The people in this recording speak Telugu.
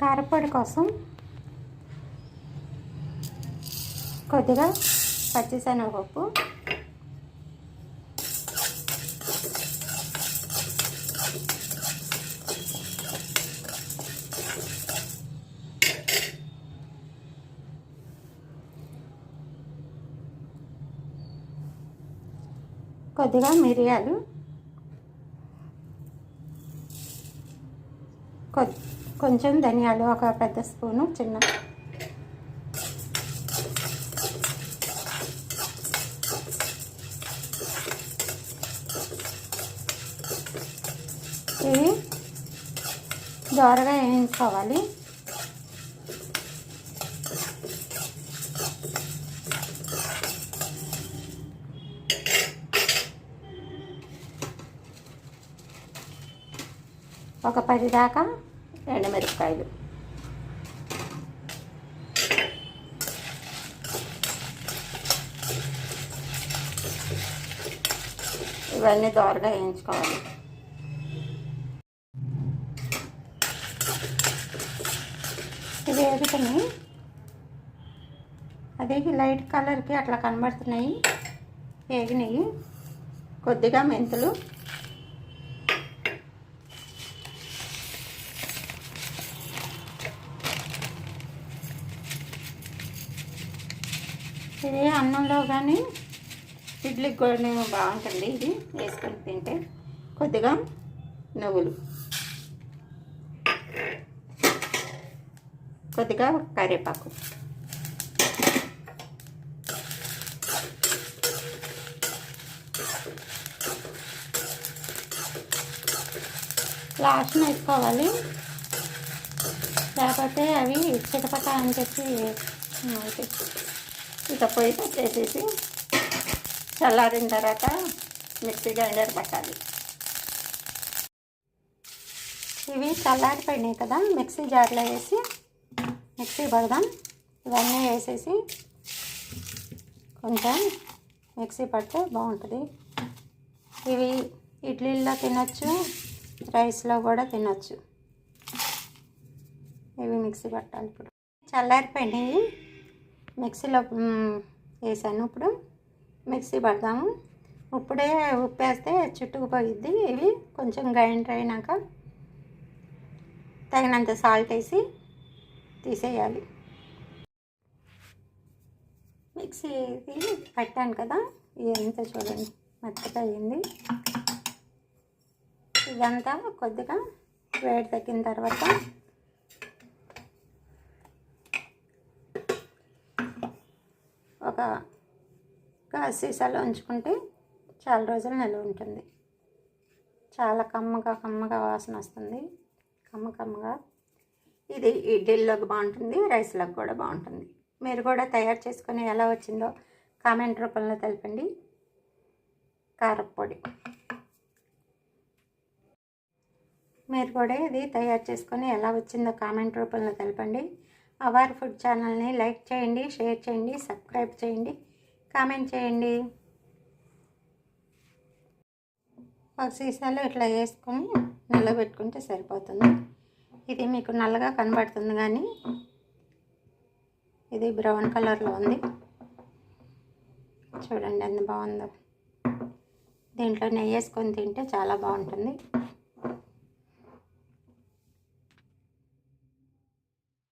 కారపొడి కోసం కొద్దిగా పచ్చిశనగపప్పు, కొద్దిగా మిరియాలు, కొంచెం ధనియాలు, ఒక పెద్ద స్పూను చిన్న, ఇవి దోరగా వేయించుకోవాలి. ఒక 10 దాకా ఎండుమిరపకాయలు, ఇవన్నీ దోరగా వేయించుకోవాలి. ఇవి వేగుతున్నాయి, అది లైట్ కలర్కి అట్లా కనబడుతున్నాయి, వేగినాయి. కొద్దిగా మెంతులు, ఇది అన్నంలో కానీ ఇడ్లీకి కూడా బాగుంటుంది, ఇది వేసుకొని తింటే. కొద్దిగా నువ్వులు, కొద్దిగా కరివేపాకు, లాస్ట్న వేసుకోవాలి, లేకపోతే అవి చిటపట అని చెప్పి. ఇక పొయ్యి పెట్టేసేసి చల్లారిన తర్వాత మిక్సీ గ్రైండర్ పట్టాలి. ఇవి చల్లారిపోయినాయి కదా, మిక్సీ జార్లో వేసి మిక్సీ పడదాం. ఇవన్నీ వేసేసి కొంచెం మిక్సీ పడితే బాగుంటుంది. ఇవి ఇడ్లీల్లో తినొచ్చు, రైస్లో కూడా తినొచ్చు. ఇవి మిక్సీ పట్టాలి. ఇప్పుడు చల్లారిపోయినాయి, మిక్సీలో వేసాను. ఇప్పుడు మిక్సీ పడదాము. ఇప్పుడే ఉప్పు వేస్తే చుట్టుకుపోయిద్ది. ఇవి కొంచెం గ్రైండర్ అయినాక తగినంత సాల్ట్ వేసి తీసేయాలి. మిక్సీ పట్టాను కదా, ఇదంతా చూడండి మెత్తగా అయింది. ఇదంతా కొద్దిగా వేడి తగ్గిన తర్వాత ఒక గాజు సీసాలో ఉంచుకుంటే చాలా రోజులు నిల్వ ఉంటుంది. చాలా కమ్మగా వాసన వస్తుంది, కమ్మగా. ఇది ఇడ్లీలోకి బాగుంటుంది, రైస్లోకి కూడా బాగుంటుంది. మీరు కూడా తయారు చేసుకొని ఎలా వచ్చిందో కామెంట్ రూపంలో తెలపండి. కారపొడి మీరు కూడా ఇది తయారు చేసుకొని ఎలా వచ్చిందో కామెంట్ రూపంలో తెలపండి. అవర్ ఫుడ్ ఛానల్ని లైక్ చేయండి, షేర్ చేయండి, సబ్స్క్రైబ్ చేయండి, కామెంట్ చేయండి. ఒక సీసాలో ఇట్లా వేసుకొని నిలబెట్టుకుంటే సరిపోతుంది. ఇది మీకు నల్లగా కనబడుతుంది కానీ ఇది బ్రౌన్ కలర్లో ఉంది. చూడండి ఎంత బాగుందో. దీంట్లో నెయ్యి వేసుకొని తింటే చాలా బాగుంటుంది.